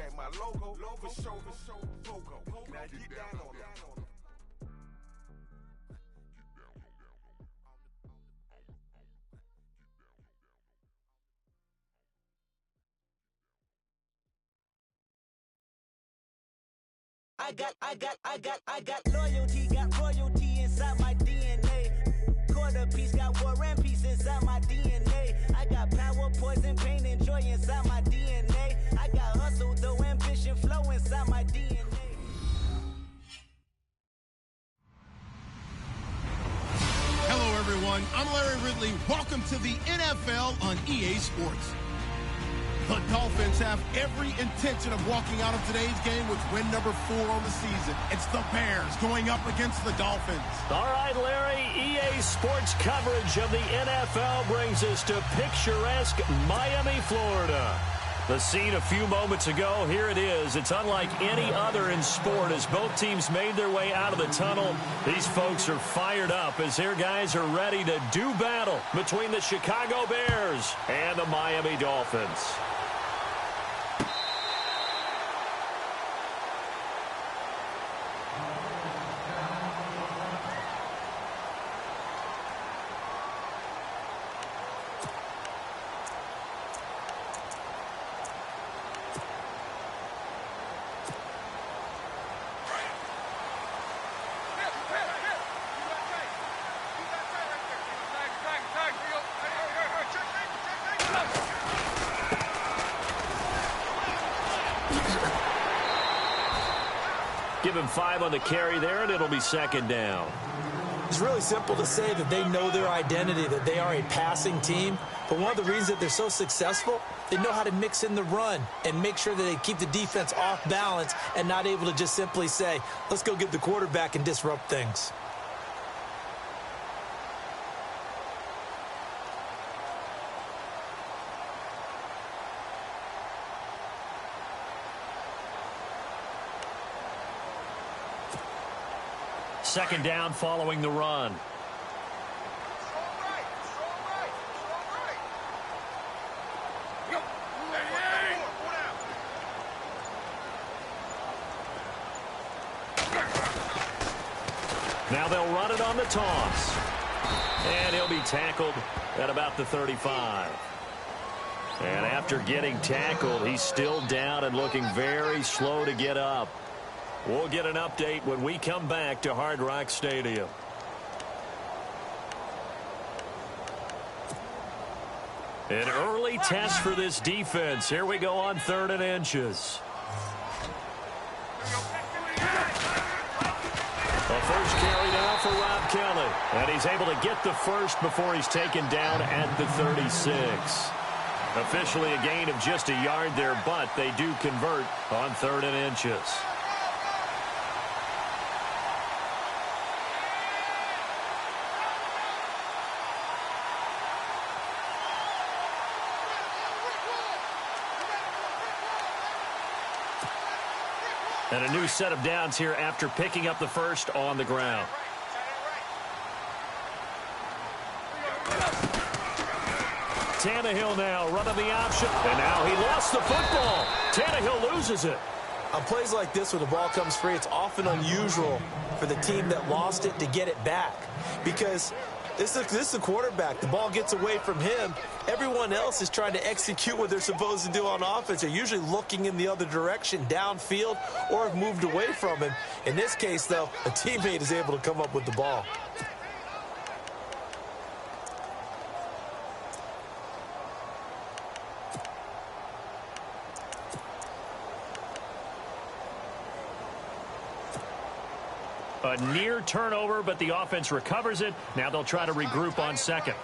at my logo, for show, pogo. Now get down on it. I got loyalty, got royalty inside my DNA. Quarter piece, got war and peace inside my DNA. I got power, poison, pain, and joy inside my DNA. I got hustle, though, ambition, flow inside my DNA. Hello, everyone. I'm Larry Ridley. Welcome to the NFL on EA Sports. The Dolphins have every intention of walking out of today's game with win number 4 on the season. It's the Bears going up against the Dolphins. All right, Larry, EA Sports coverage of the NFL brings us to picturesque Miami, Florida. The scene a few moments ago, here it is. It's unlike any other in sport as both teams made their way out of the tunnel. These folks are fired up as their guys are ready to do battle between the Chicago Bears and the Miami Dolphins. Give him 5 on the carry there, and it'll be second down. It's really simple to say that they know their identity, that they are a passing team. But one of the reasons that they're so successful, they know how to mix in the run and make sure that they keep the defense off balance and not able to just simply say, let's go get the quarterback and disrupt things. Second down following the run. Now they'll run it on the toss. And he'll be tackled at about the 35. And after getting tackled, he's still down and looking very slow to get up. We'll get an update when we come back to Hard Rock Stadium. An early test for this defense. Here we go on 3rd and inches. The first carry now for Rob Kelly. And he's able to get the first before he's taken down at the 36. Officially a gain of just a yard there, but they do convert on 3rd and inches. And a new set of downs here after picking up the first on the ground. Tannehill now running the option. And now he lost the football. Tannehill loses it. On plays like this where the ball comes free, it's often unusual for the team that lost it to get it back. Because this is the quarterback. The ball gets away from him. Everyone else is trying to execute what they're supposed to do on offense. They're usually looking in the other direction, downfield, or have moved away from him. In this case, though, a teammate is able to come up with the ball. A near turnover, but the offense recovers it. Now they'll try to regroup on second.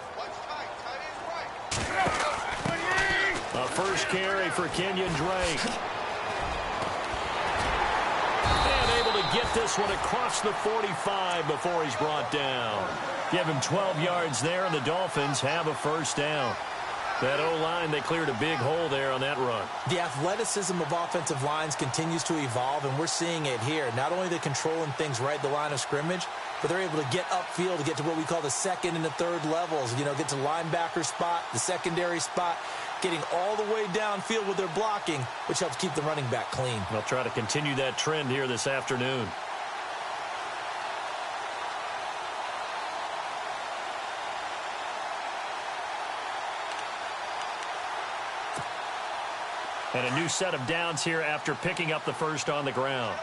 A first carry for Kenyon Drake. And able to get this one across the 45 before he's brought down. Give him 12 yards there, and the Dolphins have a first down. That O-line, they cleared a big hole there on that run. The athleticism of offensive lines continues to evolve, and we're seeing it here. Not only are they controlling things right at the line of scrimmage, but they're able to get upfield to get to what we call the second and the third levels. You know, get to linebacker spot, the secondary spot. getting all the way downfield with their blocking, which helps keep the running back clean. They'll try to continue that trend here this afternoon. And a new set of downs here after picking up the first on the ground.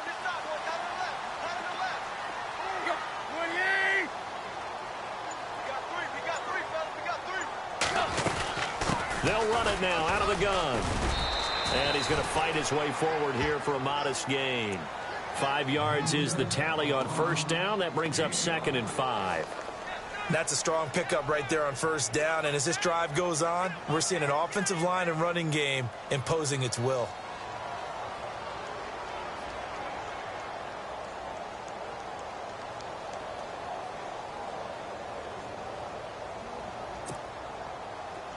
They'll run it now out of the gun. And he's going to fight his way forward here for a modest gain. 5 yards is the tally on first down. That brings up 2nd and 5. That's a strong pickup right there on first down. And as this drive goes on, we're seeing an offensive line and running game imposing its will.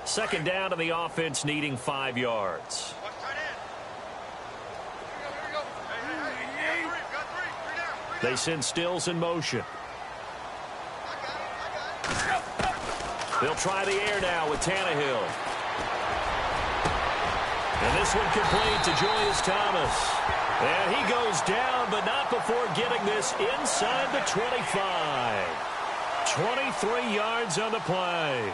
Second down, and the offense needing 5 yards. They send Stills in motion. They'll try the air now with Tannehill. And this one complete to Julius Thomas. And he goes down, but not before getting this inside the 25. 23 yards on the play.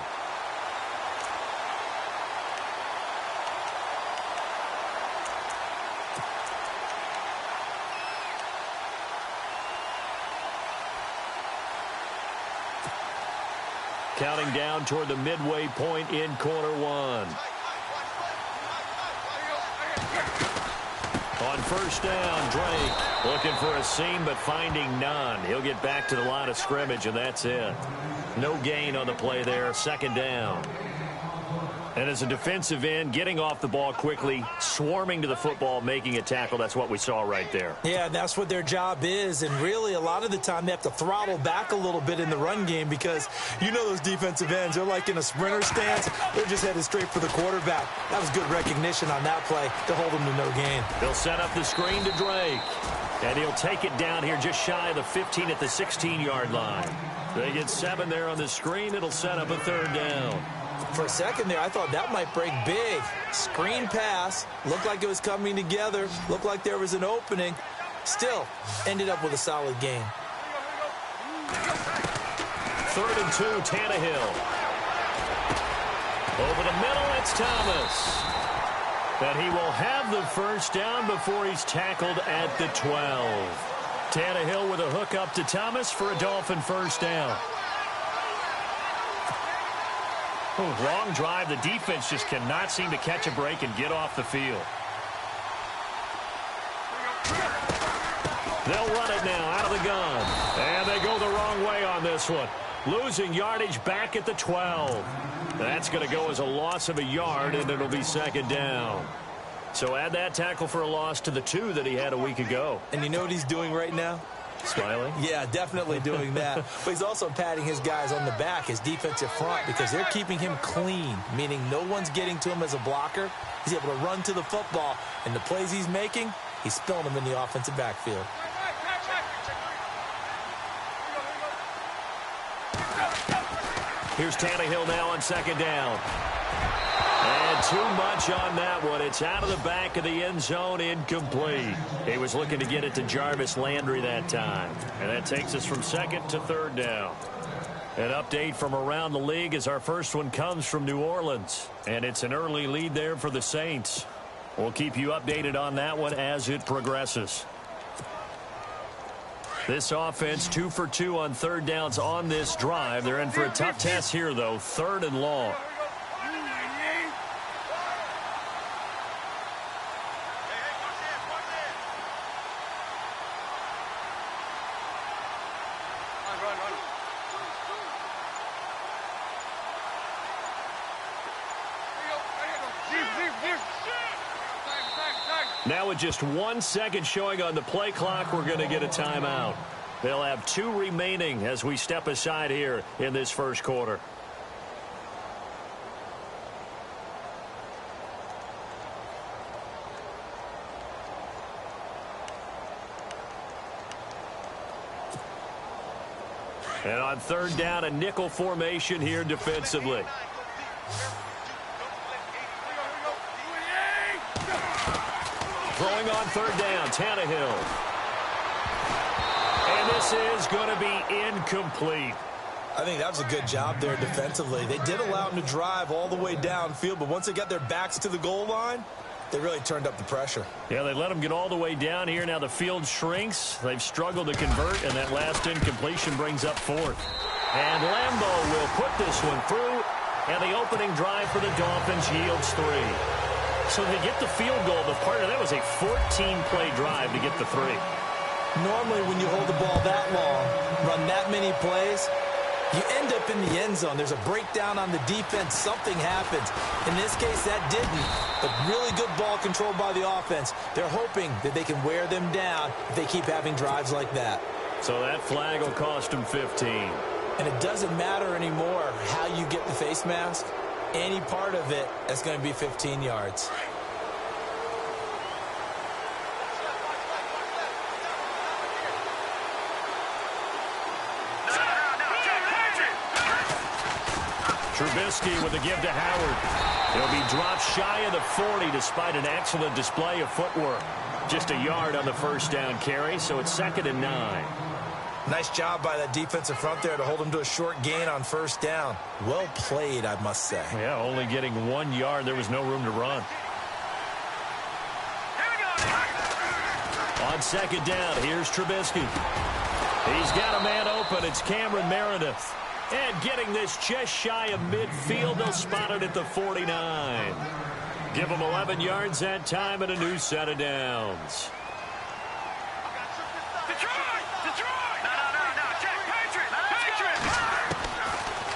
Counting down toward the midway point in quarter one. On first down, Drake looking for a seam but finding none. He'll get back to the line of scrimmage, and that's it. No gain on the play there. Second down. And as a defensive end, getting off the ball quickly, swarming to the football, making a tackle, that's what we saw right there. Yeah, that's what their job is. And really, a lot of the time, they have to throttle back a little bit in the run game because you know those defensive ends, they're like in a sprinter stance. They're just headed straight for the quarterback. That was good recognition on that play to hold them to no gain. They'll set up the screen to Drake. And he'll take it down here just shy of the 15 at the 16-yard line. They get 7 there on the screen. It'll set up a third down. For a second there, I thought that might break big. Screen pass. Looked like it was coming together. Looked like there was an opening. Still, ended up with a solid gain. 3rd and 2, Tannehill. Over the middle, it's Thomas. And he will have the first down before he's tackled at the 12. Tannehill with a hook up to Thomas for a Dolphin first down. Long drive. The defense just cannot seem to catch a break and get off the field. They'll run it now out of the gun. And they go the wrong way on this one. Losing yardage back at the 12. That's going to go as a loss of a yard, and it'll be second down. So add that tackle for a loss to the 2 that he had a week ago. And you know what he's doing right now? Smiling? Yeah, definitely doing that. But he's also patting his guys on the back, his defensive front, because they're keeping him clean, meaning no one's getting to him as a blocker. He's able to run to the football, and the plays he's making, he's spilling them in the offensive backfield. Here's Tannehill now on second down. And too much on that one. It's out of the back of the end zone, incomplete. He was looking to get it to Jarvis Landry that time. And that takes us from second to third down. An update from around the league as our first one comes from New Orleans. And it's an early lead there for the Saints. We'll keep you updated on that one as it progresses. This offense 2 for 2 on third downs on this drive. They're in for a tough test here, though. 3rd and long. Now with just 1 second showing on the play clock, we're going to get a timeout. They'll have 2 remaining as we step aside here in this first quarter. And on third down, a nickel formation here defensively. Throwing on third down, Tannehill. And this is going to be incomplete. I think that was a good job there defensively. They did allow them to drive all the way downfield, but once they got their backs to the goal line, they really turned up the pressure. Yeah, they let them get all the way down here. Now the field shrinks. They've struggled to convert, and that last incompletion brings up fourth. And Lambeau will put this one through, and the opening drive for the Dolphins yields 3. So they get the field goal, but part of that was a 14-play drive to get the 3. Normally, when you hold the ball that long, run that many plays, you end up in the end zone. There's a breakdown on the defense. Something happens. In this case, that didn't. But really good ball control by the offense. They're hoping that they can wear them down if they keep having drives like that. So that flag will cost them 15. And it doesn't matter anymore how you get the face mask. Any part of it is going to be 15 yards. Trubisky with a give to Howard. He'll be dropped shy of the 40 despite an excellent display of footwork. Just a yard on the first down carry, so it's 2nd and 9. Nice job by that defensive front there to hold him to a short gain on first down. Well played, I must say. Yeah, only getting 1 yard. There was no room to run. On second down, here's Trubisky. He's got a man open. It's Cameron Meredith. And getting this just shy of midfield, they'll spot it at the 49. Give them 11 yards that time and a new set of downs.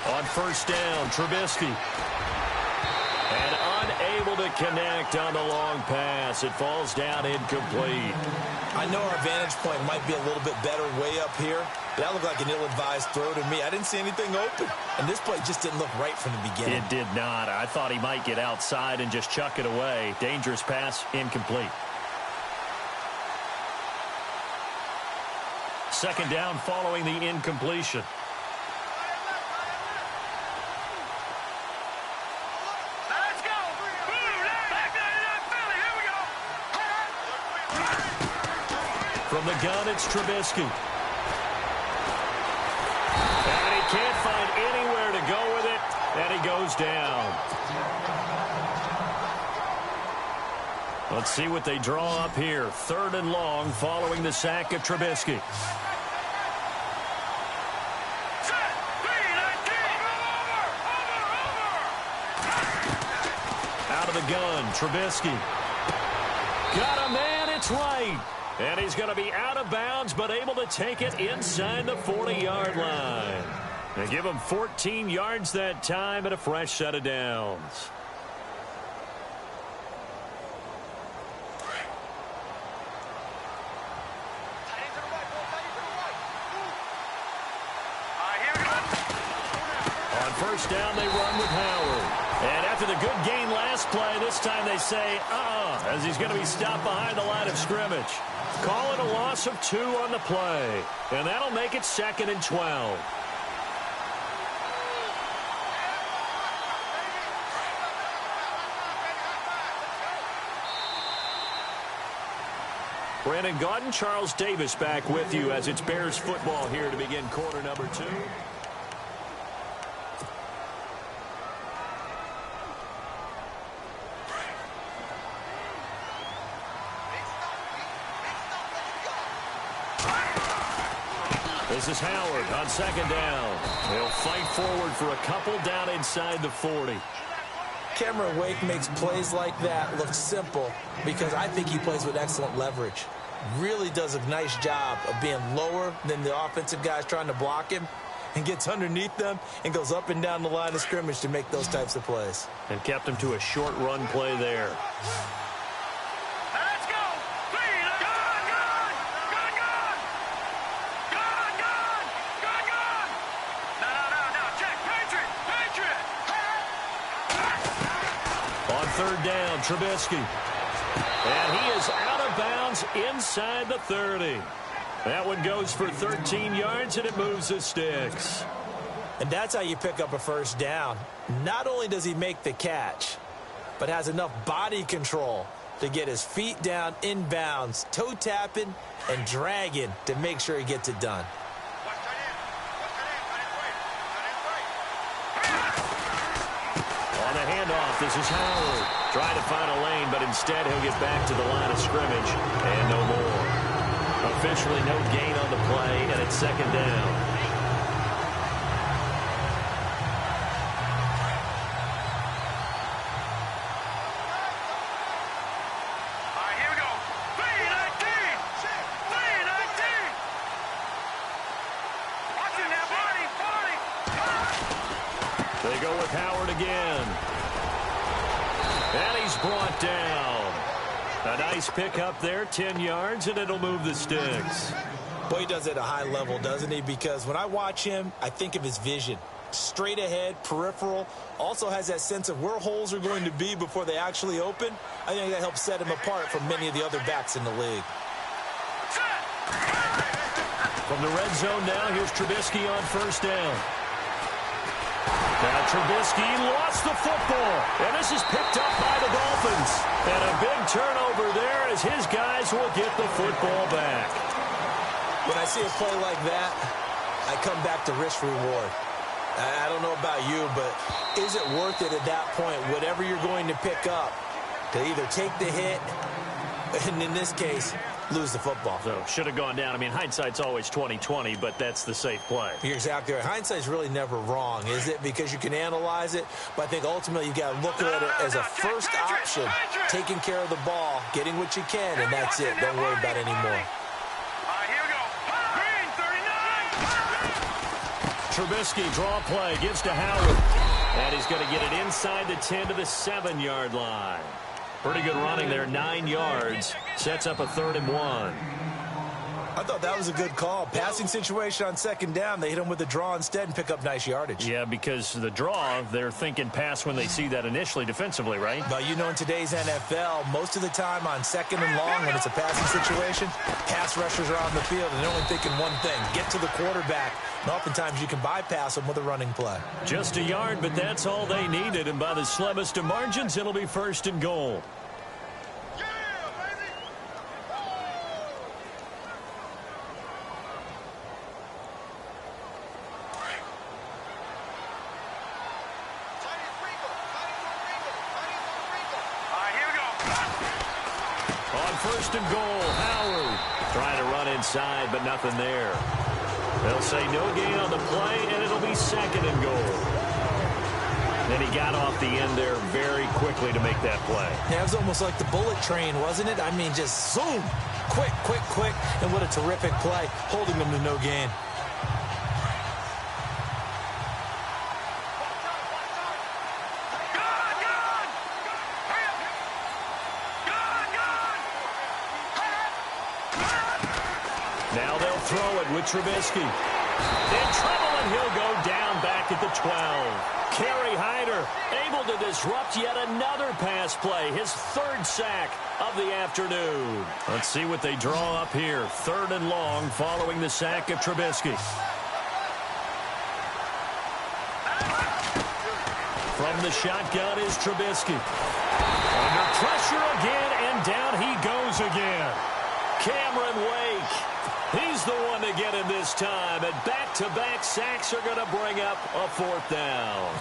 On first down, Trubisky. And unable to connect on the long pass. It falls down incomplete. I know our vantage point might be a little bit better way up here. That looked like an ill-advised throw to me. I didn't see anything open. And this play just didn't look right from the beginning. It did not. I thought he might get outside and just chuck it away. Dangerous pass, incomplete. Second down following the incompletion. From the gun, it's Trubisky. And he can't find anywhere to go with it, and he goes down. Let's see what they draw up here. 3rd and long following the sack of Trubisky. Out of the gun, Trubisky. Got a man, it's right. And he's going to be out of bounds, but able to take it inside the 40-yard line. They give him 14 yards that time and a fresh set of downs. On first down, they run with Howard. And after the good gain last play, this time they say, as he's going to be stopped behind the line of scrimmage. Call it a loss of 2 on the play. And that'll make it 2nd and 12. Brandon Gaudin, Charles Davis back with you as it's Bears football here to begin quarter number 2. This is Howard on second down. He'll fight forward for a couple down inside the 40. Cameron Wake makes plays like that look simple because I think he plays with excellent leverage. Really does a nice job of being lower than the offensive guys trying to block him and gets underneath them and goes up and down the line of scrimmage to make those types of plays. And kept him to a short run play there. Third down, Trubisky. And he is out of bounds inside the 30. That one goes for 13 yards, and it moves the sticks. And that's how you pick up a first down. Not only does he make the catch, but has enough body control to get his feet down inbounds, toe tapping and dragging to make sure he gets it done. On the handoff, this is Howard. Trying to find a lane, but instead he'll get back to the line of scrimmage and no more. Officially no gain on the play, and it's second down. They go with Howard again. And he's brought down. A nice pickup there, 10 yards, and it'll move the sticks. Well, he does it at a high level, doesn't he? Because when I watch him, I think of his vision. Straight ahead, peripheral. Also has that sense of where holes are going to be before they actually open. I think that helps set him apart from many of the other backs in the league. From the red zone now, here's Trubisky on first down. Now Trubisky lost the football, and this is picked up by the Dolphins. And a big turnover there as his guys will get the football back. When I see a play like that, I come back to risk-reward. I don't know about you, but is it worth it at that point, whatever you're going to pick up, to either take the hit, and in this case, lose the football? So should have gone down. I mean, hindsight's always 20/20, but that's the safe play. You're exactly right. Hindsight's really never wrong, is it? Because you can analyze it, but I think ultimately you got to look at it as a first option, taking care of the ball, getting what you can, and that's it. Don't worry about it anymore. Trubisky, draw play, gives to Howard. And he's going to get it inside the 10 to the 7-yard line. Pretty good running there, 9 yards. Sets up a 3rd and 1. I thought that was a good call. Passing situation on second down. They hit him with a draw instead and pick up nice yardage. Yeah, because the draw, they're thinking pass when they see that initially defensively, right? But you know, in today's NFL, most of the time on second and long, when it's a passing situation, pass rushers are on the field, and they're only thinking one thing, get to the quarterback. And oftentimes you can bypass them with a running play. Just a yard, but that's all they needed. And by the slimmest of margins, it'll be 1st and goal. On 1st and goal, Howard trying to run inside, but nothing there. They'll say no gain on the play, and it'll be 2nd and goal. Then he got off the end there very quickly to make that play. Yeah, it was almost like the bullet train, wasn't it? I mean, just zoom, quick, quick, quick, and what a terrific play, holding them to no gain. Now they'll throw it with Trubisky. In trouble, and he'll go down back at the 12. Kerry Hyder able to disrupt yet another pass play. His 3rd sack of the afternoon. Let's see what they draw up here. 3rd and long following the sack of Trubisky. From the shotgun is Trubisky. Under pressure again, and down he goes again. Cameron Wake. He's the one to get him this time, and back-to-back sacks are going to bring up a 4th down.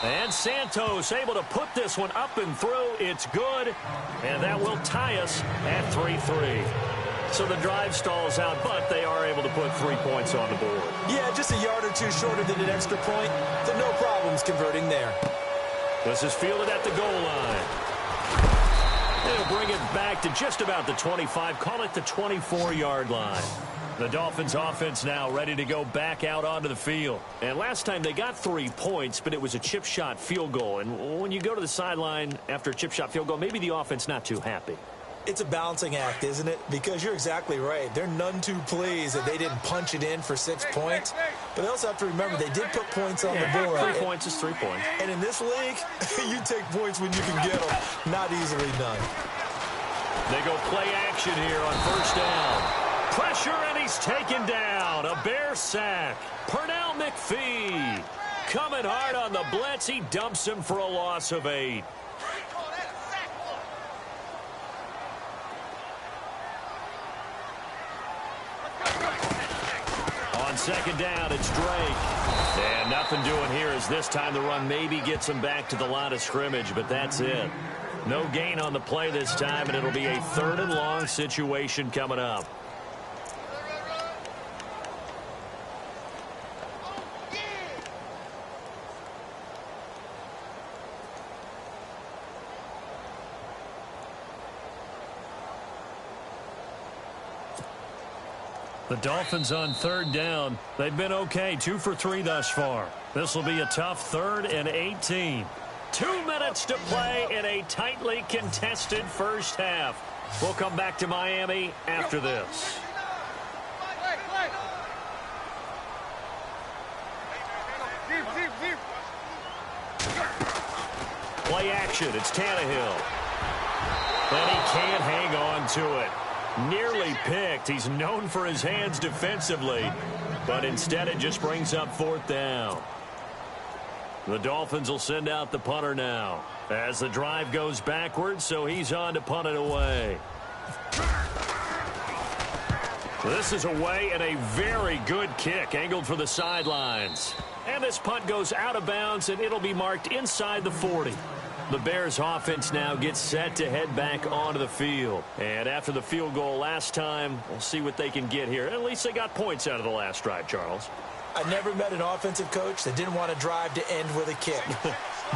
And Santos able to put this one up and through. It's good, and that will tie us at 3-3. So the drive stalls out, but they are able to put 3 points on the board. Yeah, just a yard or two shorter than an extra point. So no problems converting there. This is fielded at the goal line. They'll bring it back to just about the 25, call it the 24-yard line. The Dolphins offense now ready to go back out onto the field. And last time they got 3 points, but it was a chip shot field goal. And when you go to the sideline after a chip shot field goal, maybe the offense not too happy. It's a balancing act, isn't it? Because you're exactly right. They're none too pleased that they didn't punch it in for 6 points. But they also have to remember they did put points on the board. 3 points is 3 points. And in this league, you take points when you can get them. Not easily done. They go play action here on 1st down. Pressure, and he's taken down. A Bear sack. Pernell McPhee Coming hard on the blitz. He dumps him for a loss of 8. On second down, it's Drake. And nothing doing here as this time the run maybe gets him back to the line of scrimmage, but that's it. No gain on the play this time, and it'll be a 3rd and long situation coming up. The Dolphins on 3rd down. They've been okay, 2 for 3 thus far. This will be a tough 3rd and 18. 2 minutes to play in a tightly contested first half. We'll come back to Miami after this. Play action. It's Tannehill. And he can't hang on to it. Nearly picked. He's known for his hands defensively, but instead it just brings up 4th down. The Dolphins will send out the punter now as the drive goes backwards, so he's on to punt it away. This is away and a very good kick angled for the sidelines. And this punt goes out of bounds, and it'll be marked inside the 40. The Bears offense now gets set to head back onto the field. And after the field goal last time, we'll see what they can get here. At least they got points out of the last drive, Charles. I never met an offensive coach that didn't want to drive to end with a kick.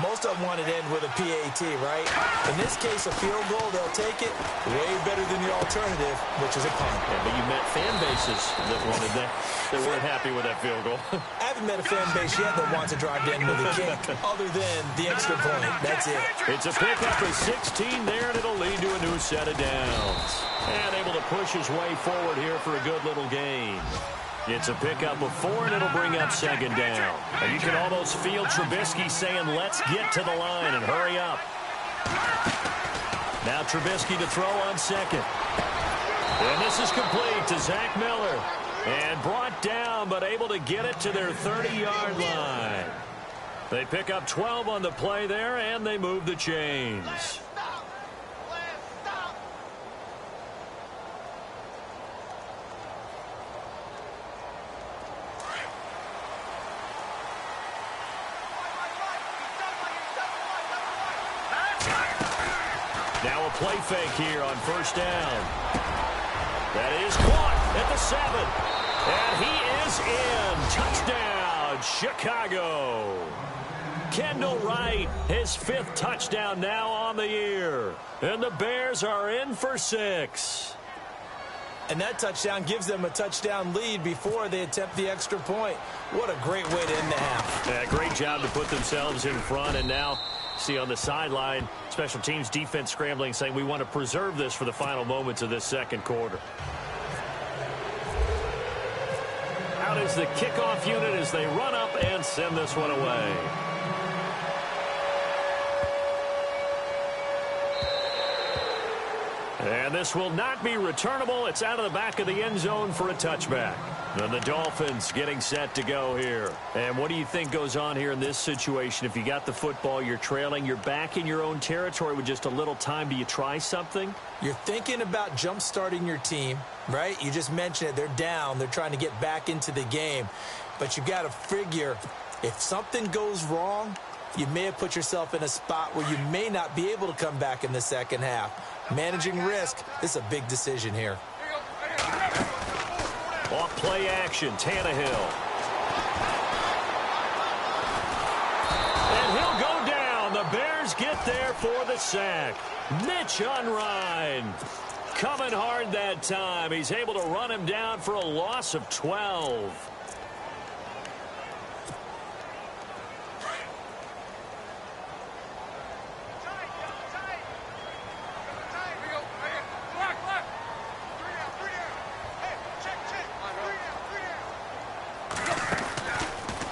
Most of them want to end with a PAT, right? In this case, a field goal, they'll take it way better than the alternative, which is a punt. Yeah, but you met fan bases that wanted that. They weren't happy with that field goal. I haven't met a fan base yet that wants to drive to end with a kick, other than the extra point. That's it. It's a pickup of 16 there, and it'll lead to a new set of downs. And able to push his way forward here for a good little gain. It's a pickup of 4, and it'll bring up 2nd down. And you can almost feel Trubisky saying, let's get to the line and hurry up. Now Trubisky to throw on 2nd. And this is complete to Zach Miller. And brought down, but able to get it to their 30-yard line. They pick up 12 on the play there, and they move the chains. Now a play fake here on 1st down. That is caught at the 7. And he is in. Touchdown, Chicago. Kendall Wright, his 5th touchdown now on the year. And the Bears are in for 6. And that touchdown gives them a touchdown lead before they attempt the extra point. What a great way to end the half. Yeah, great job to put themselves in front, and now see on the sideline, special teams defense scrambling, saying we want to preserve this for the final moments of this 2nd quarter. Out is the kickoff unit as they run up and send this one away. And this will not be returnable. It's out of the back of the end zone for a touchback. And the Dolphins getting set to go here. And what do you think goes on here in this situation? If you got the football, you're trailing, you're back in your own territory with just a little time. Do you try something? You're thinking about jump-starting your team, right? You just mentioned it. They're down. They're trying to get back into the game. But you got to figure if something goes wrong, you may have put yourself in a spot where you may not be able to come back in the 2nd half. Managing risk, this is a big decision here. Off play action, Tannehill. And he'll go down. The Bears get there for the sack. Mitch Unrein coming hard that time. He's able to run him down for a loss of 12.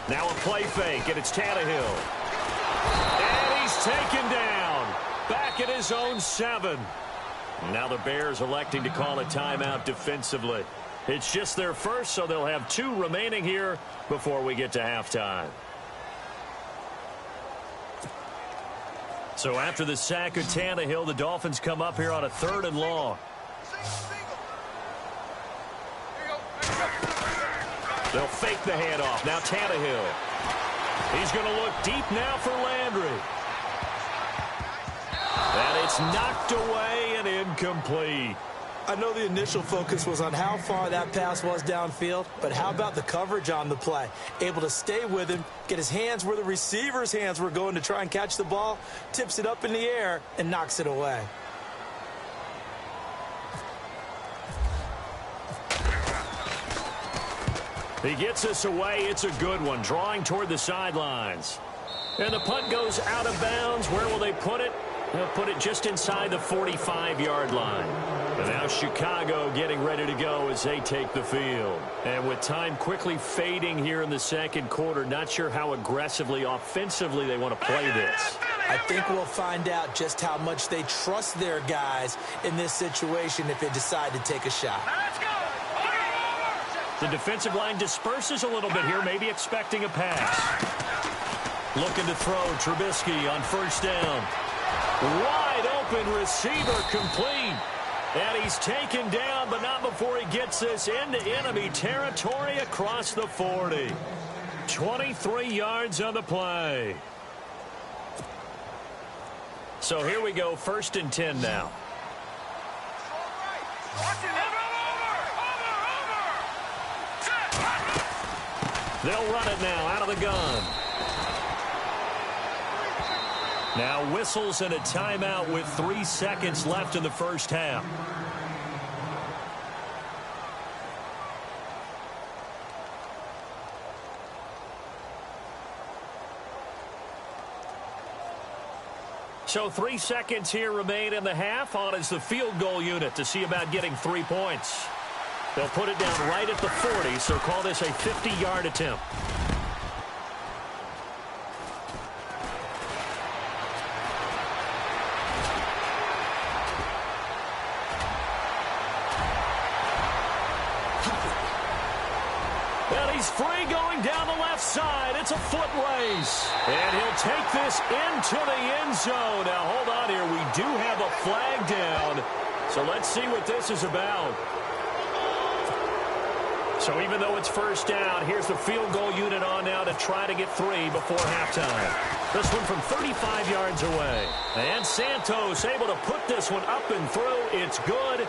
Now a play fake, and it's Tannehill. And he's taken down. Back at his own 7. Now the Bears electing to call a timeout defensively. It's just their first, so they'll have 2 remaining here before we get to halftime. So after the sack of Tannehill, the Dolphins come up here on a 3rd and long. They'll fake the handoff. Now Tannehill. He's going to look deep now for Landry. And it's knocked away and incomplete. I know the initial focus was on how far that pass was downfield, but how about the coverage on the play? Able to stay with him, get his hands where the receiver's hands were going to try and catch the ball, tips it up in the air, and knocks it away. He gets us away. It's a good one, drawing toward the sidelines. And the punt goes out of bounds. Where will they put it? They'll put it just inside the 45-yard line. And now Chicago getting ready to go as they take the field. And with time quickly fading here in the second quarter, not sure how aggressively, offensively they want to play this. I think we'll find out just how much they trust their guys in this situation if they decide to take a shot. The defensive line disperses a little bit here, maybe expecting a pass. Looking to throw, Trubisky on 1st down. Wide open receiver complete. And he's taken down, but not before he gets this into enemy territory across the 40. 23 yards on the play. So here we go, 1st and 10 now. They'll run it now out of the gun. Now whistles and a timeout with 3 seconds left in the first half. So 3 seconds here remain in the half. On is the field goal unit to see about getting 3 points. They'll put it down right at the 40, so call this a 50-yard attempt. And he's free going down the left side. It's a foot race. And he'll take this into the end zone. Now, hold on here. We do have a flag down. So let's see what this is about. So even though it's 1st down, here's the field goal unit on now to try to get 3 before halftime. This one from 35 yards away. And Santos able to put this one up and through. It's good.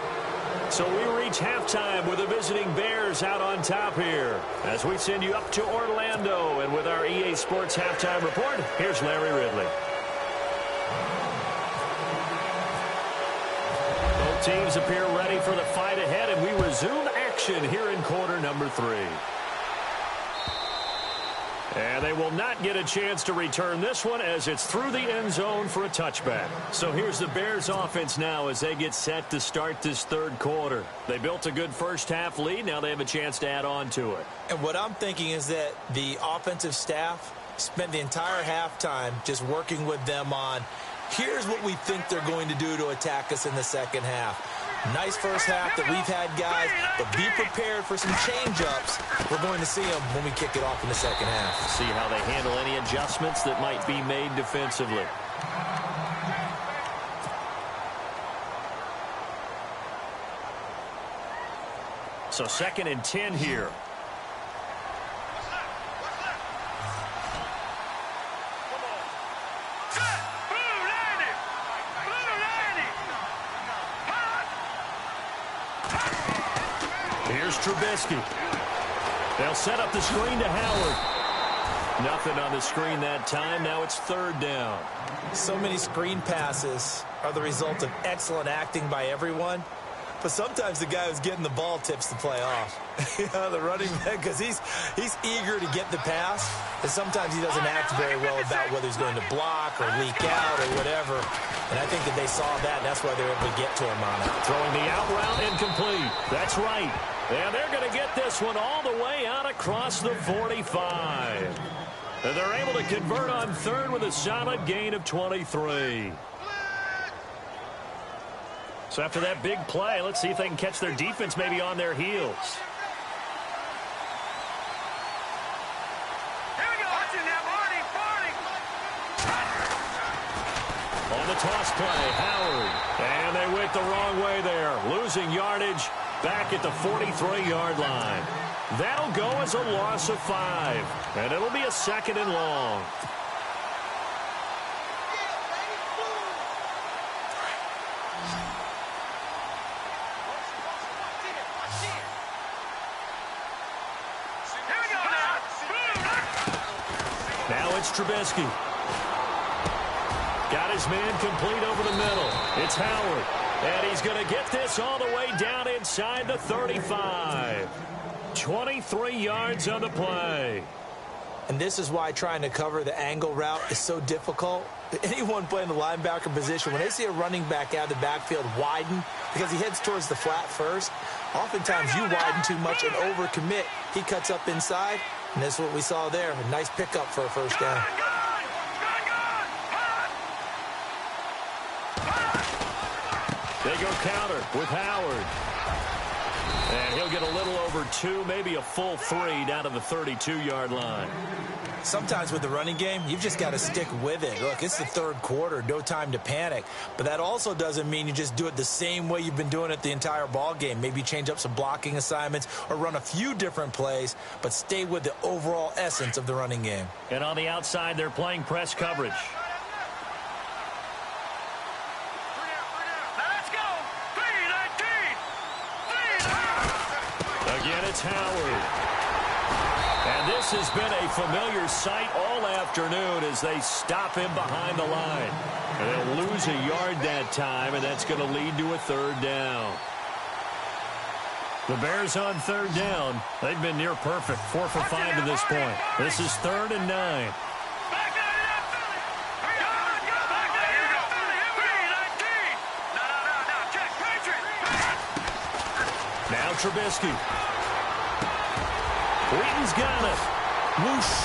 So we reach halftime with the visiting Bears out on top here. As we send you up to Orlando, and with our EA Sports Halftime Report, here's Larry Ridley. Both teams appear ready for the fight ahead, and we resume action here in quarter number 3. And they will not get a chance to return this one as it's through the end zone for a touchback. So here's the Bears offense now as they get set to start this 3rd quarter. They built a good first half lead. Now they have a chance to add on to it. And what I'm thinking is that the offensive staff spent the entire halftime just working with them on, here's what we think they're going to do to attack us in the second half. Nice first half that we've had, guys, but be prepared for some change-ups. We're going to see them when we kick it off in the second half. See how they handle any adjustments that might be made defensively. So 2nd and 10 here. Here's Trubisky. They'll set up the screen to Howard. Nothing on the screen that time. Now it's 3rd down. So many screen passes are the result of excellent acting by everyone. But sometimes the guy who's getting the ball tips the play off. The running back, because he's eager to get the pass. And sometimes he doesn't act very well about whether he's going to block or leak out or whatever. And I think that they saw that, and that's why they're able to get to him on it. Throwing the out route incomplete. That's right. And they're going to get this one all the way out across the 45. And they're able to convert on 3rd with a solid gain of 23. So after that big play, let's see if they can catch their defense maybe on their heels. the toss play. Howard. And they went the wrong way there. Losing yardage back at the 43-yard line. That'll go as a loss of 5. And it'll be a 2nd and long. Now it's Trubisky. Got his man complete over the middle. It's Howard. And he's going to get this all the way down inside the 35. 23 yards on the play. And this is why trying to cover the angle route is so difficult. Anyone playing the linebacker position, when they see a running back out of the backfield widen because he heads towards the flat first, oftentimes you widen too much and overcommit. He cuts up inside, and that's what we saw there. A nice pickup for a first down. They go counter with Howard. And he'll get a little over 2, maybe a full 3 down to the 32-yard line. Sometimes with the running game, you've just got to stick with it. Look, it's the third quarter, no time to panic. But that also doesn't mean you just do it the same way you've been doing it the entire ball game. Maybe change up some blocking assignments or run a few different plays, but stay with the overall essence of the running game. And on the outside, they're playing press coverage. Again, it's Howard. And this has been a familiar sight all afternoon as they stop him behind the line. And they'll lose a yard that time, and that's going to lead to a 3rd down. The Bears on 3rd down. They've been near perfect, 4 for 5 to this point. This is 3rd and 9. Now Trubisky. Wheaton's got it. Whoosh.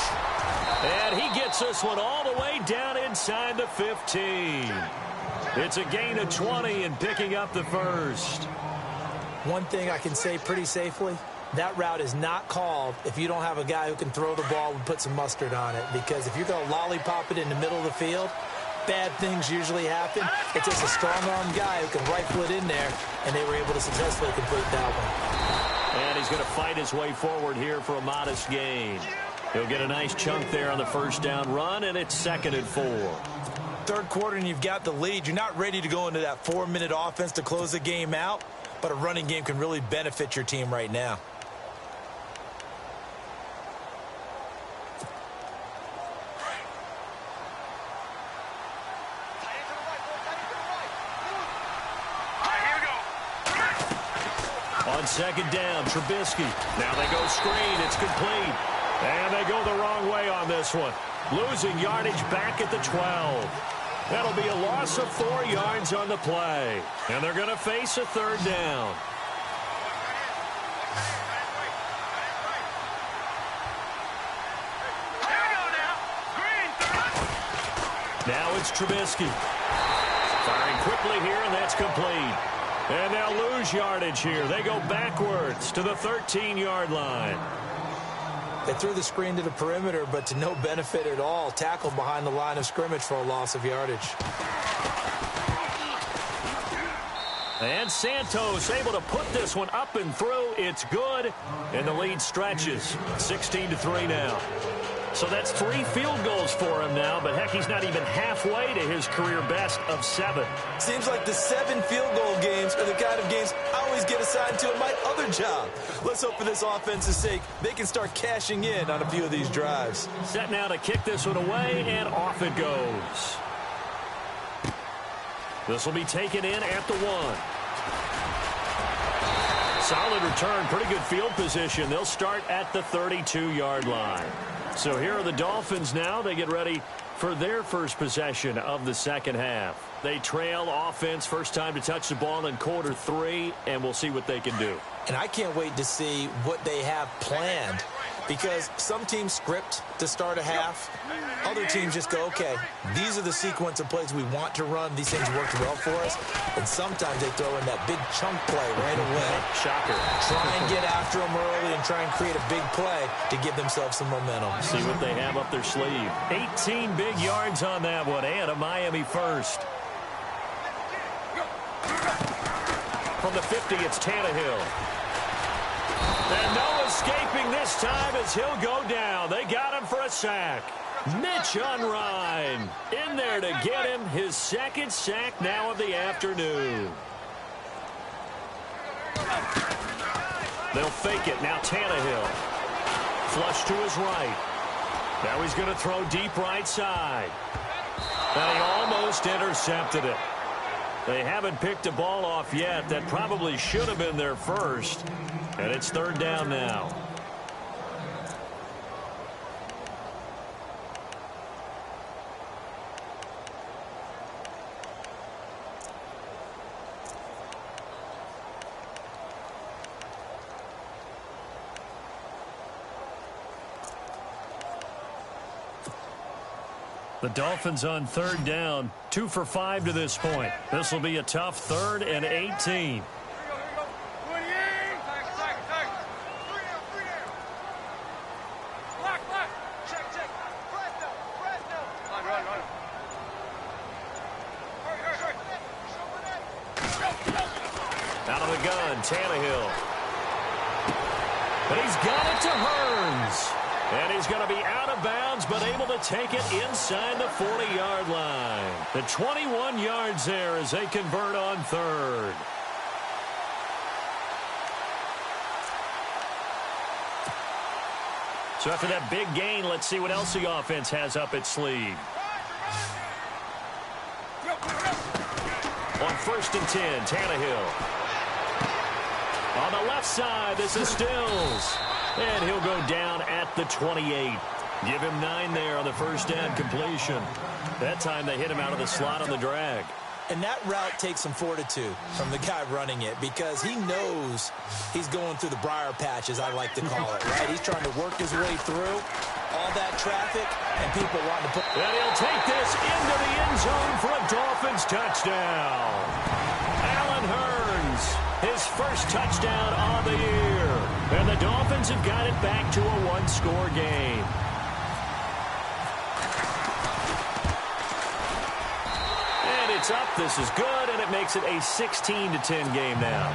And he gets this one all the way down inside the 15. It's a gain of 20 and picking up the 1st. One thing I can say pretty safely, that route is not called if you don't have a guy who can throw the ball and put some mustard on it. Because if you're going to lollipop it in the middle of the field, bad things usually happen. It's just a strong-arm guy who can rifle it in there, and they were able to successfully complete that one. And he's going to fight his way forward here for a modest gain. He'll get a nice chunk there on the 1st down run, and it's 2nd and 4. Third quarter, and you've got the lead. You're not ready to go into that 4-minute offense to close the game out, but a running game can really benefit your team right now. On 2nd down, Trubisky. Now they go screen. It's complete. And they go the wrong way on this one. Losing yardage back at the 12. That'll be a loss of 4 yards on the play. And they're going to face a 3rd down. Now it's Trubisky. Firing quickly here, and that's complete. And they'll lose yardage here. They go backwards to the 13-yard line. They threw the screen to the perimeter, but to no benefit at all. Tackled behind the line of scrimmage for a loss of yardage. And Santos able to put this one up and through. It's good, and the lead stretches. 16-3 now. So that's 3 field goals for him now, but heck, he's not even halfway to his career best of 7. Seems like the 7 field goal games are the kind of games I always get assigned to in my other job. Let's hope for this offense's sake they can start cashing in on a few of these drives. Set now to kick this one away, and off it goes. This will be taken in at the 1. Solid return, pretty good field position. They'll start at the 32-yard line. So here are the Dolphins now. They get ready for their first possession of the second half. They trail offense, first time to touch the ball in quarter 3, and we'll see what they can do. And I can't wait to see what they have planned, because some teams script to start a half. Other teams just go, okay, these are the sequence of plays we want to run. These things worked well for us. And sometimes they throw in that big chunk play right away. Shocker. Try and get after them early and try and create a big play to give themselves some momentum. See what they have up their sleeve. 18 big yards on that one, and a Miami first. From the 50, it's Tannehill. And no escaping this time as he'll go down. They got him for a sack. Mitch Unrein in there to get him his second sack now of the afternoon. They'll fake it. Now Tannehill. Flush to his right. Now he's going to throw deep right side. And he almost intercepted it. They haven't picked a ball off yet. That probably should have been their first. And it's third down now. The Dolphins on third down, 2 for 5 to this point. This will be a tough 3rd and 18. Out of the gun, Tannehill. But he's got it to Hearns. And he's going to be out of bounds, but able to take it inside the 40-yard line. The 21 yards there as they convert on third. So after that big gain, let's see what else the offense has up its sleeve. On 1st and 10, Tannehill. On the left side, this is Stills. And he'll go down at the 28. Give him 9 there on the first down completion. That time they hit him out of the slot on the drag. And that route takes some fortitude from the guy running it because he knows he's going through the briar patch, as I like to call it, right? He's trying to work his way through all that traffic and people wanting to put... And he'll take this into the end zone for a Dolphins touchdown. Allen Hearns, his first touchdown of the year. And the Dolphins have got it back to a 1-score game. And it's up. This is good, and it makes it a 16-10 game now.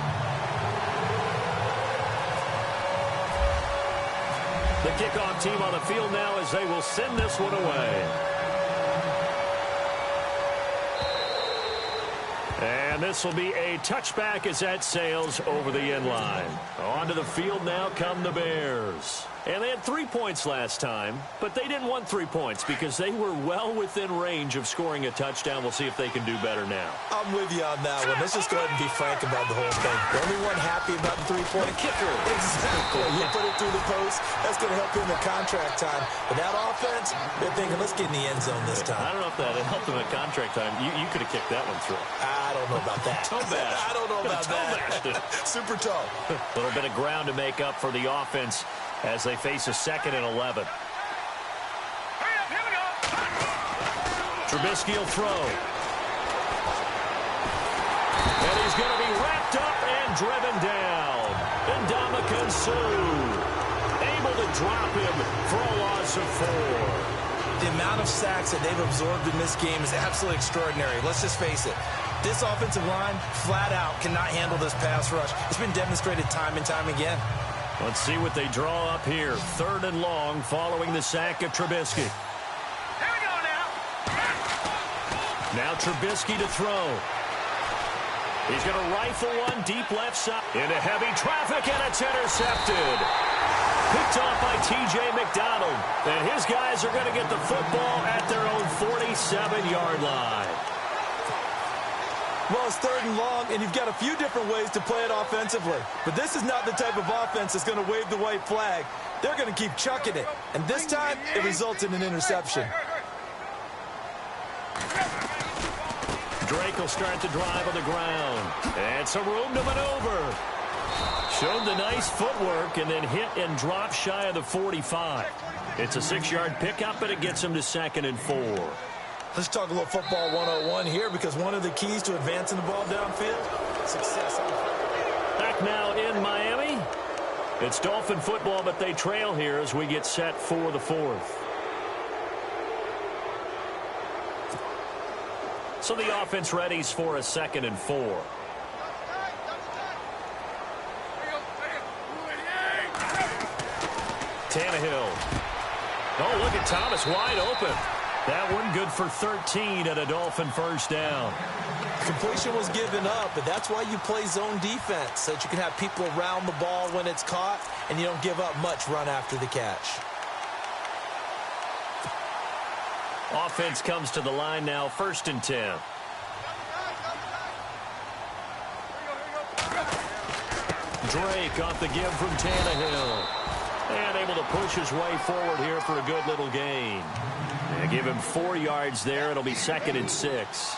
The kickoff team on the field now as they will send this one away. And this will be a touchback as that sails over the end line. Onto the field now come the Bears. And they had 3 points last time, but they didn't want 3 points because they were well within range of scoring a touchdown. We'll see if they can do better now. I'm with you on that one. Let's just go ahead and be frank about the whole thing. The only one happy about the 3-point kicker. Exactly. You put it through the post. That's going to help you in the contract time. But that offense, they're thinking, let's get in the end zone this time. I don't know if that helped them at contract time. You could have kicked that one through. I don't know about that. Toe bash. I don't know about that. Super toe. A little bit of ground to make up for the offense as they face a 2nd and 11. Trubisky will throw. And he's going to be wrapped up and driven down. Ndamukong Suh able to drop him for a loss of 4. The amount of sacks that they've absorbed in this game is absolutely extraordinary. Let's just face it. This offensive line, flat out, cannot handle this pass rush. It's been demonstrated time and time again. Let's see what they draw up here. 3rd and long following the sack of Trubisky. Here we go now. Now Trubisky to throw. He's going to rifle one deep left side. Into heavy traffic, and it's intercepted. Picked off by T.J. McDonald. And his guys are going to get the football at their own 47-yard line. Well, it's 3rd and long, and you've got a few different ways to play it offensively. But this is not the type of offense that's going to wave the white flag. They're going to keep chucking it. And this time, it results in an interception. Drake will start the drive on the ground. And some room to maneuver. Showed the nice footwork and then hit and drop shy of the 45. It's a 6-yard pickup, but it gets him to 2nd and 4. Let's talk a little football 101 here because one of the keys to advancing the ball downfield, success on the field. Back now in Miami. It's Dolphin football, but they trail here as we get set for the 4th. So the offense readies for a 2nd and 4. Tannehill. Oh, look at Thomas wide open. That one good for 13 and a Dolphin first down. Completion was given up, but that's why you play zone defense, so that you can have people around the ball when it's caught, and you don't give up much run after the catch. Offense comes to the line now, 1st and 10. Drake off the give from Tannehill. And able to push his way forward here for a good little gain. And give him 4 yards there. It'll be 2nd and 6.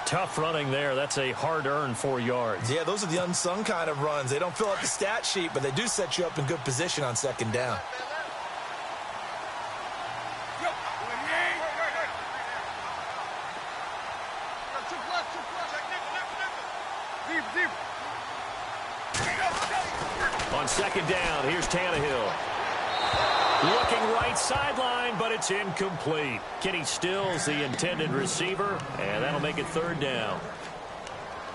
Tough running there. That's a hard-earned 4 yards. Yeah, those are the unsung kind of runs. They don't fill up the stat sheet, but they do set you up in good position on 2nd down. On 2nd down, here's Tannehill. Looking right sideline, but it's incomplete. Kenny Stills, the intended receiver, and that'll make it 3rd down.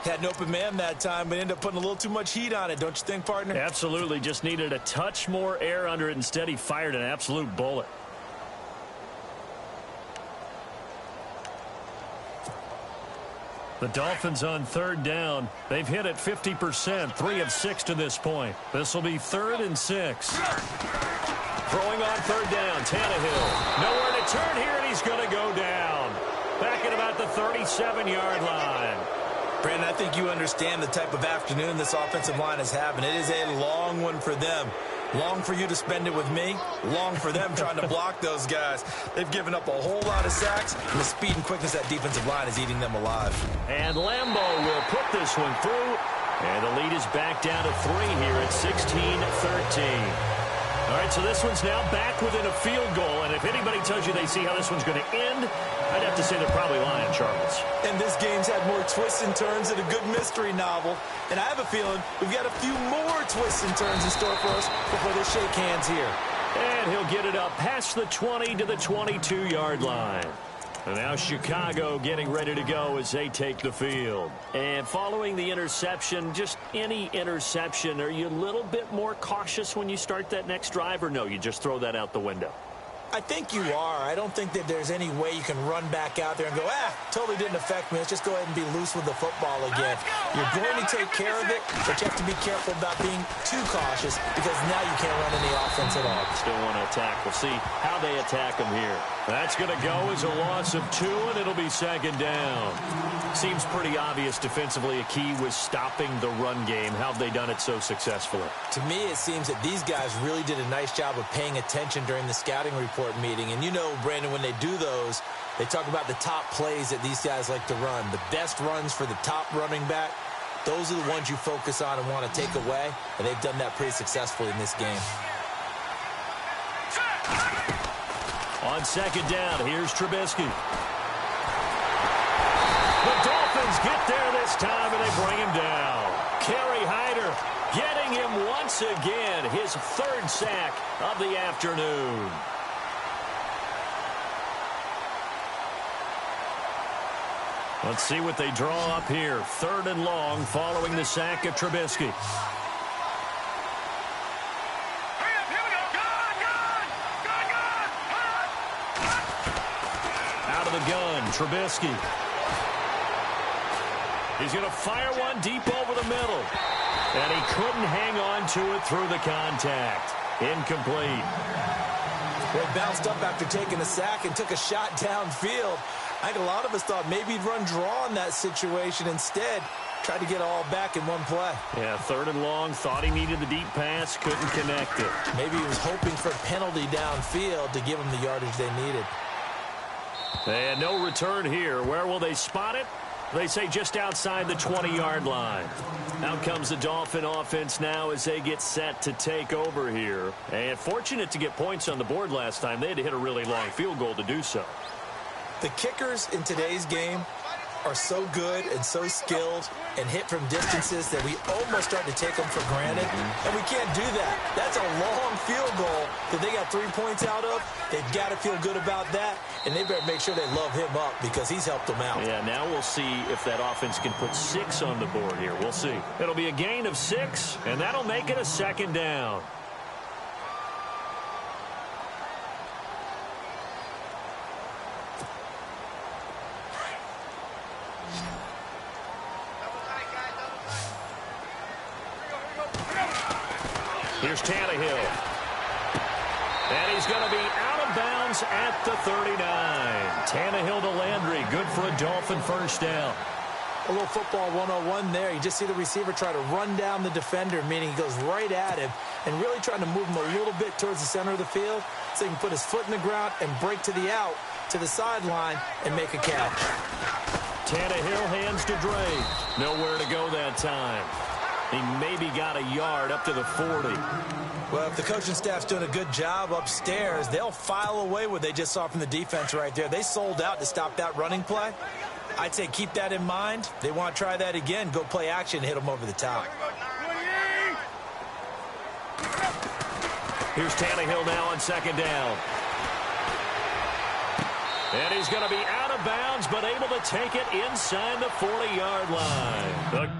Had an open man that time, but ended up putting a little too much heat on it, don't you think, partner? Absolutely. Just needed a touch more air under it. Instead, he fired an absolute bullet. The Dolphins on 3rd down. They've hit it 50%, 3 of 6 to this point. This will be 3rd and 6. Throwing on 3rd down, Tannehill. Nowhere to turn here, and he's going to go down. Back at about the 37-yard line. Brandon, I think you understand the type of afternoon this offensive line is having. It is a long one for them. Long for you to spend it with me. Long for them trying to block those guys. They've given up a whole lot of sacks, and the speed and quickness of that defensive line is eating them alive. And Lambeau will put this one through. And the lead is back down to 3 here at 16-13. All right, so this one's now back within a field goal. And if anybody tells you they see how this one's going to end, I'd have to say they're probably lying, Charles. And this game's had more twists and turns than a good mystery novel. And I have a feeling we've got a few more twists and turns in store for us before they shake hands here. And he'll get it up past the 20 to the 22-yard line. And now Chicago getting ready to go as they take the field. And following the interception, just any interception, are you a little bit more cautious when you start that next drive, or no, you just throw that out the window? I think you are. I don't think that there's any way you can run back out there and go, totally didn't affect me. Let's just go ahead and be loose with the football again. You're going to take care of it, but you have to be careful about being too cautious because now you can't run any offense at all. Still want to attack. We'll see how they attack them here. That's going to go as a loss of 2, and it'll be 2nd down. Seems pretty obvious defensively a key was stopping the run game. How have they done it so successfully? To me, it seems that these guys really did a nice job of paying attention during the scouting report meeting. And you know, Brandon, when they do those, they talk about the top plays that these guys like to run. The best runs for the top running back, those are the ones you focus on and want to take away. And they've done that pretty successfully in this game. On 2nd down, here's Trubisky. The Dolphins get there this time, and they bring him down. Kerry Hyder getting him once again, his 3rd sack of the afternoon. Let's see what they draw up here. 3rd and long following the sack of Trubisky. Out of the gun, Trubisky. He's going to fire one deep over the middle. And he couldn't hang on to it through the contact. Incomplete. Well, he bounced up after taking a sack and took a shot downfield. I think a lot of us thought maybe he'd run draw in that situation. Instead, tried to get it all back in one play. Yeah, 3rd and long. Thought he needed the deep pass. Couldn't connect it. Maybe he was hoping for a penalty downfield to give him the yardage they needed. And no return here. Where will they spot it? They say just outside the 20-yard line. Out comes the Dolphin offense now as they get set to take over here. And fortunate to get points on the board last time. They had to hit a really long field goal to do so. The kickers in today's game are so good and so skilled and hit from distances that we almost start to take them for granted, and we can't do that. That's a long field goal that they got 3 points out of. They've got to feel good about that, and they better make sure they love him up because he's helped them out. Yeah, now we'll see if that offense can put 6 on the board here. We'll see. It'll be a gain of 6, and that'll make it a second down. Here's Tannehill. And he's going to be out of bounds at the 39. Tannehill to Landry. Good for a Dolphin first down. A little football 101 there. You just see the receiver try to run down the defender, meaning he goes right at him and really trying to move him a little bit towards the center of the field so he can put his foot in the ground and break to the out, to the sideline, and make a catch. Tannehill hands to Drake. Nowhere to go that time. He maybe got a yard up to the 40. Well, if the coaching staff's doing a good job upstairs, they'll file away what they just saw from the defense right there. They sold out to stop that running play. I'd say keep that in mind. They want to try that again. Go play action, hit them over the top. Here's Tannehill now on second down. And he's going to be out of bounds, but able to take it inside the 40-yard line.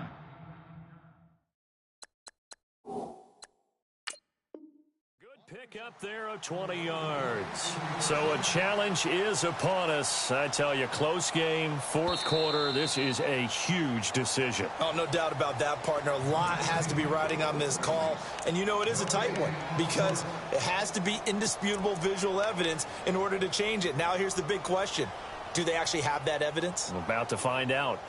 Pick up there of 20 yards. So a challenge is upon us. I tell you, close game, fourth quarter. This is a huge decision. Oh, no doubt about that, partner. A lot has to be riding on this call. And you know it is a tight one because it has to be indisputable visual evidence in order to change it. Now here's the big question. Do they actually have that evidence? I'm about to find out.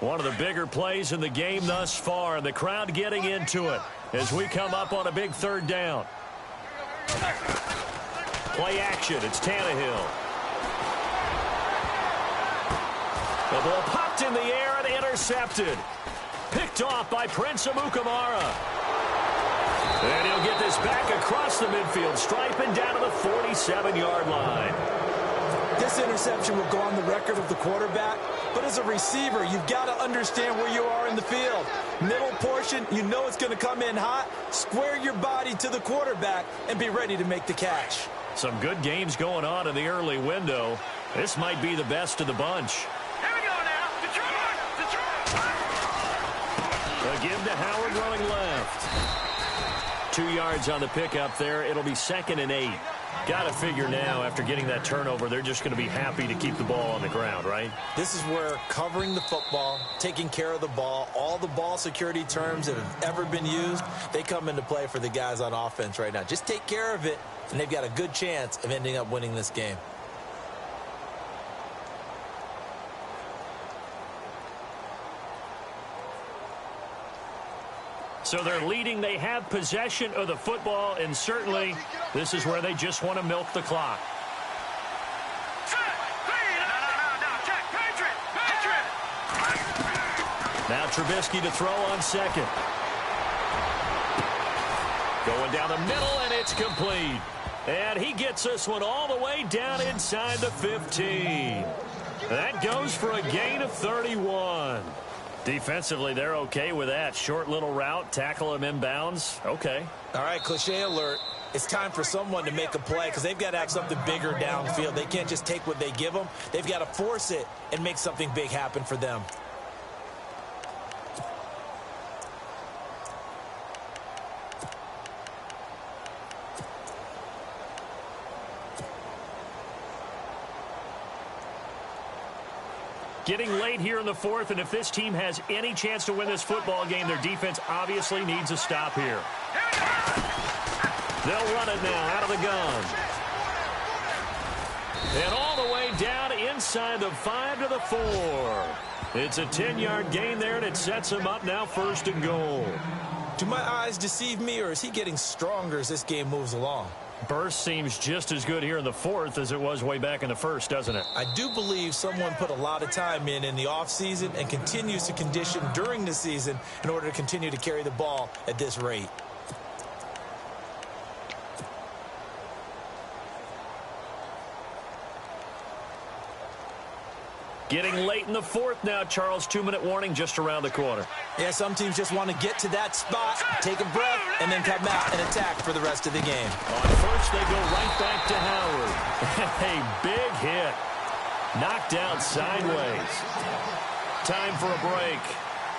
One of the bigger plays in the game thus far, and the crowd getting into it as we come up on a big third down. Play action. It's Tannehill. The ball popped in the air and intercepted. Picked off by Prince Amukamara. And he'll get this back across the midfield stripe and down to the 47-yard line. This interception will go on the record of the quarterback, but as a receiver, you've got to understand where you are in the field. Middle portion, you know it's going to come in hot. Square your body to the quarterback and be ready to make the catch. Some good games going on in the early window. This might be the best of the bunch. Here we go now. Detroit! A give to Howard running left. 2 yards on the pickup there. It'll be 2nd and 8. Got to figure now, after getting that turnover, they're just going to be happy to keep the ball on the ground, right? This is where covering the football, taking care of the ball, all the ball security terms that have ever been used, they come into play for the guys on offense right now. Just take care of it, and they've got a good chance of ending up winning this game. So they're leading. They have possession of the football, and certainly this is where they just want to milk the clock. Now Trubisky to throw on second. Going down the middle, and it's complete. And he gets this one all the way down inside the 15. That goes for a gain of 31. Defensively, they're okay with that. Short little route, tackle him inbounds. Okay. All right, cliche alert. It's time for someone to make a play because they've got to have something bigger downfield. They can't just take what they give them. They've got to force it and make something big happen for them. Getting late here in the fourth, and if this team has any chance to win this football game, their defense obviously needs a stop here. They'll run it now out of the gun. And all the way down inside the 5 to the 4. It's a 10-yard gain there, and it sets them up now 1st and goal. Do my eyes deceive me, or is he getting stronger as this game moves along? Burst seems just as good here in the fourth as it was way back in the first, doesn't it? I do believe someone put a lot of time in the offseason and continues to condition during the season in order to continue to carry the ball at this rate. Getting late in the fourth now, Charles. 2-minute warning just around the corner. Yeah, some teams just want to get to that spot, take a breath, and then come out and attack for the rest of the game. On first, they go right back to Howard. A big hit. Knocked down sideways. Time for a break.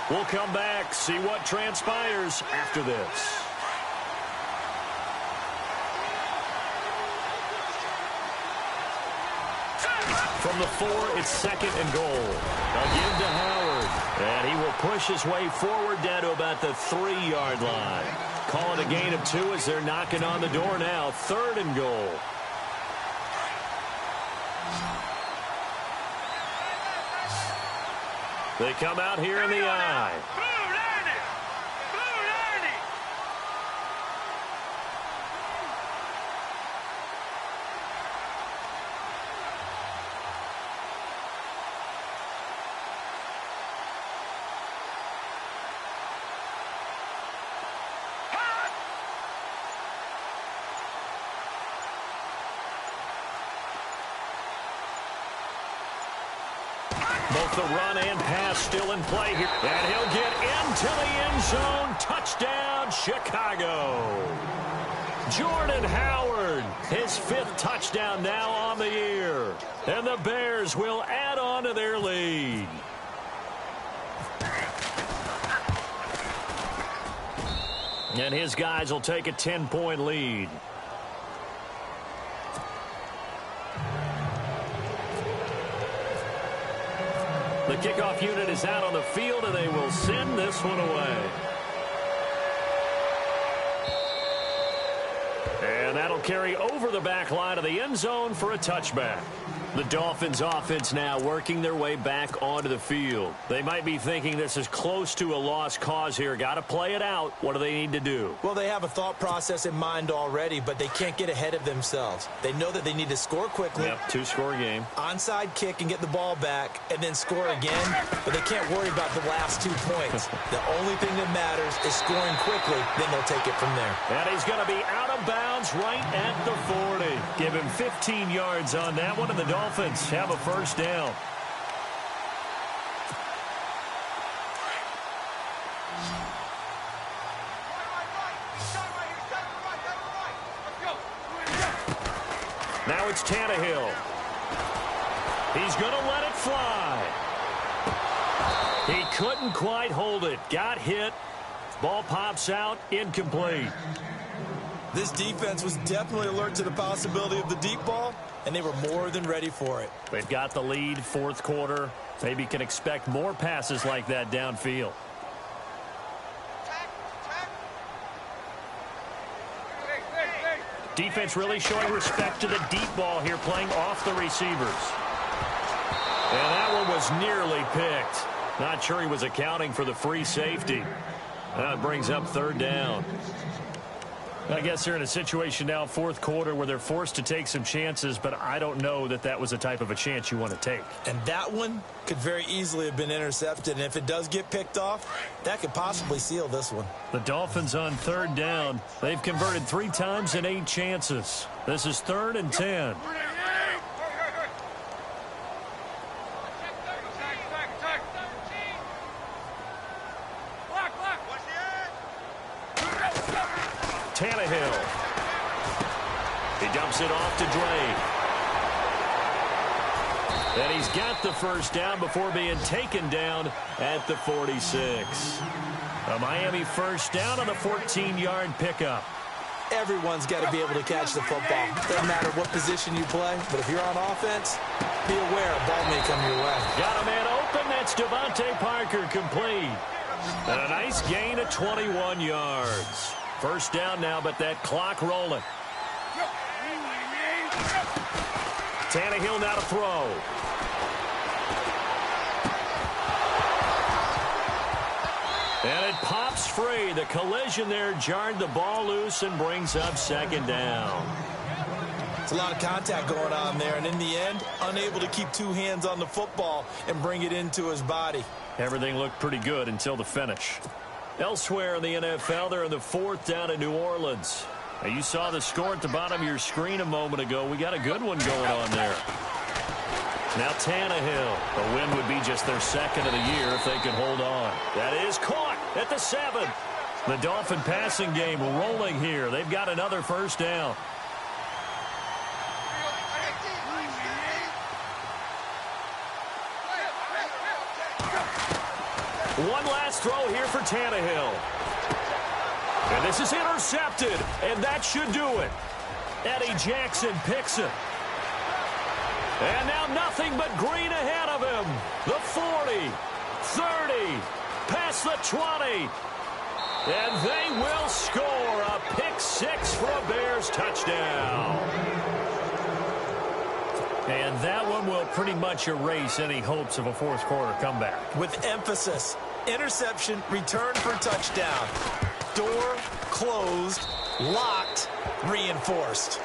We'll come back, see what transpires after this. From the 4, it's 2nd and goal. Again to Howard. And he will push his way forward down to about the 3-yard line. Call it a gain of 2 as they're knocking on the door now. 3rd and goal. They come out here in the I. Both the run and pass still in play here. And he'll get into the end zone. Touchdown, Chicago. Jordan Howard, his 5th touchdown now on the year. And the Bears will add on to their lead. And his guys will take a 10-point lead. The kickoff unit is out on the field, and they will send this one away. And that'll carry over the back line of the end zone for a touchback. The Dolphins offense now working their way back onto the field. They might be thinking this is close to a lost cause here. Got to play it out. What do they need to do? Well, they have a thought process in mind already, but they can't get ahead of themselves. They know that they need to score quickly. Yep, 2-score game. Onside kick and get the ball back and then score again, but they can't worry about the last 2 points. The only thing that matters is scoring quickly, then they'll take it from there. And he's going to be out of bounds right at the 40. Give him 15 yards on that one, and the Dolphins have a first down. Now it's Tannehill. He's going to let it fly. He couldn't quite hold it. Got hit. Ball pops out. Incomplete. This defense was definitely alert to the possibility of the deep ball, and they were more than ready for it. They've got the lead, 4th quarter. Maybe can expect more passes like that downfield. Defense really showing respect to the deep ball here, playing off the receivers. And that one was nearly picked. Not sure he was accounting for the free safety. That brings up 3rd down. I guess they're in a situation now, 4th quarter, where they're forced to take some chances, but I don't know that that was the type of a chance you want to take. And that one could very easily have been intercepted, and if it does get picked off, that could possibly seal this one. The Dolphins on 3rd down. They've converted 3 times in 8 chances. This is 3rd and 10. Tannehill. He dumps it off to Drake. And he's got the first down before being taken down at the 46. A Miami first down on a 14-yard pickup. Everyone's got to be able to catch the football. Doesn't matter what position you play, but if you're on offense, be aware a ball may come your way. Got a man open. That's Devontae Parker, complete. And a nice gain of 21 yards. First down now, but that clock rolling. Tannehill now to throw. And it pops free. The collision there jarred the ball loose and brings up 2nd down. It's a lot of contact going on there, and in the end, unable to keep 2 hands on the football and bring it into his body. Everything looked pretty good until the finish. Elsewhere in the NFL, they're in the 4th down in New Orleans. Now, you saw the score at the bottom of your screen a moment ago. We got a good one going on there. Now Tannehill. The win would be just their second of the year if they can hold on. That is caught at the 7. The Dolphin passing game rolling here. They've got another first down. One last throw here for Tannehill. And this is intercepted, and that should do it. Eddie Jackson picks it. And now nothing but green ahead of him. The 40, 30, past the 20. And they will score a pick 6 for a Bears touchdown. And that one will pretty much erase any hopes of a fourth quarter comeback. With emphasis, interception, return for touchdown. Door closed, locked, reinforced.